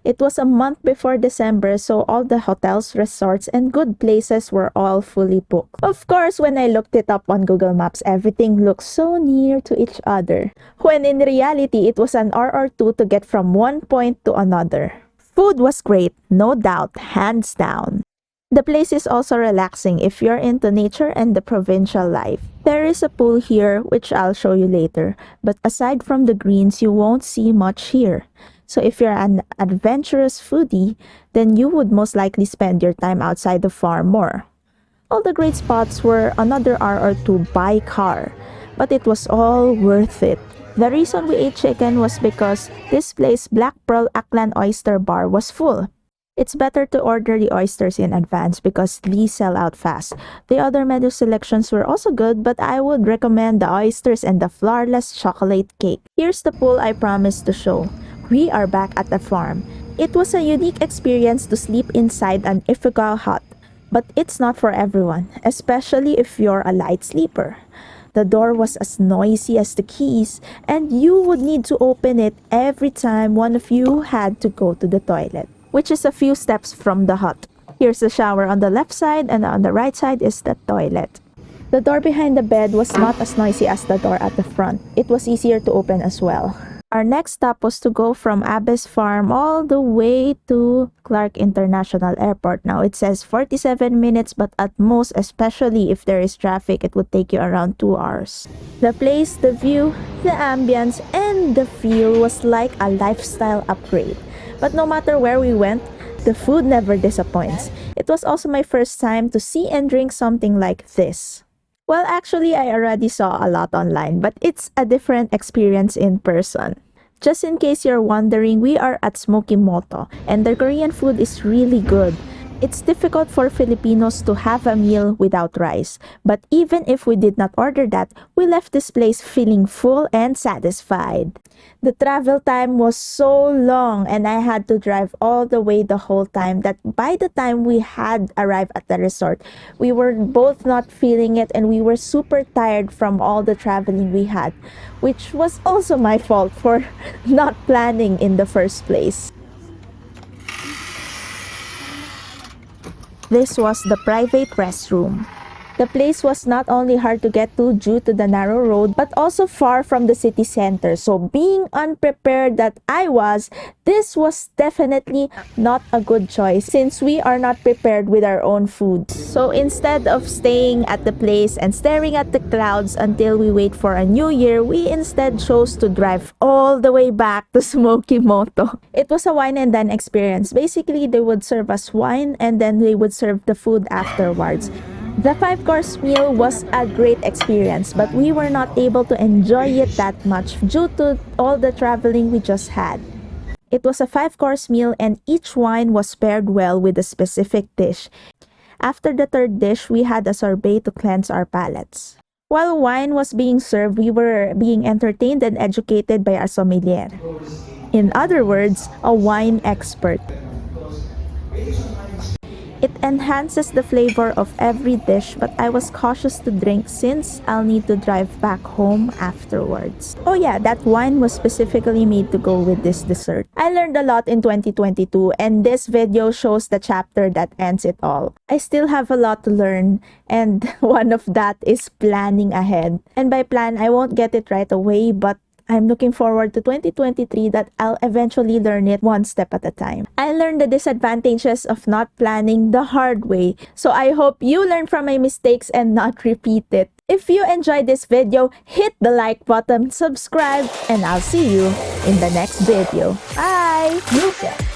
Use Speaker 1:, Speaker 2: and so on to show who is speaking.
Speaker 1: It was a month before December, so all the hotels, resorts, and good places were all fully booked. Of course, when I looked it up on Google Maps, everything looked so near to each other, when in reality, it was an hour or two to get from one point to another. Food was great, no doubt, hands down. The place is also relaxing if you're into nature and the provincial life. There is a pool here, which I'll show you later, but aside from the greens, you won't see much here. So if you're an adventurous foodie, then you would most likely spend your time outside the farm more. All the great spots were another hour or two by car, but it was all worth it. The reason we ate chicken was because this place, Black Pearl Aklan Oyster Bar, was full. It's better to order the oysters in advance because these sell out fast. The other menu selections were also good, but I would recommend the oysters and the flourless chocolate cake. Here's the pool I promised to show. We are back at the farm. It was a unique experience to sleep inside an Ifugao hut, but it's not for everyone, especially if you're a light sleeper. The door was as noisy as the keys, and you would need to open it every time one of you had to go to the toilet, which is a few steps from the hut. Here's the shower on the left side, and on the right side is the toilet. The door behind the bed was not as noisy as the door at the front. It was easier to open as well. Our next stop was to go from Abbey's Farm all the way to Clark International Airport. Now it says 47 minutes, but at most, especially if there is traffic, it would take you around 2 hours. The place, the view, the ambience, and the feel was like a lifestyle upgrade. But no matter where we went, the food never disappoints. It was also my first time to see and drink something like this. Well, actually, I already saw a lot online, but it's a different experience in person. Just in case you're wondering, we are at Smoki Moto, and the Korean food is really good. It's difficult for Filipinos to have a meal without rice, but even if we did not order that, we left this place feeling full and satisfied. The travel time was so long, and I had to drive all the way the whole time that by the time we had arrived at the resort, we were both not feeling it and we were super tired from all the traveling we had, which was also my fault for not planning in the first place. This was the private restroom. The place was not only hard to get to due to the narrow road, but also far from the city center. So being unprepared that I was, this was definitely not a good choice since we are not prepared with our own food. So instead of staying at the place and staring at the clouds until we wait for a new year, we instead chose to drive all the way back to Smoki Moto. It was a wine and dine experience. Basically, they would serve us wine and then they would serve the food afterwards. The 5-course meal was a great experience, but we were not able to enjoy it that much due to all the traveling we just had. It was a 5-course meal and each wine was paired well with a specific dish. After the third dish, we had a sorbet to cleanse our palates. While wine was being served, we were being entertained and educated by our sommelier. In other words, a wine expert. It enhances the flavor of every dish, but I was cautious to drink since I'll need to drive back home afterwards. Oh yeah, that wine was specifically made to go with this dessert. I learned a lot in 2022 and this video shows the chapter that ends it all. I still have a lot to learn and one of that is planning ahead. And by plan, I won't get it right away, but I'm looking forward to 2023 that I'll eventually learn it one step at a time. I learned the disadvantages of not planning the hard way. So I hope you learn from my mistakes and not repeat it. If you enjoyed this video, hit the like button, subscribe, and I'll see you in the next video. Bye! Reca.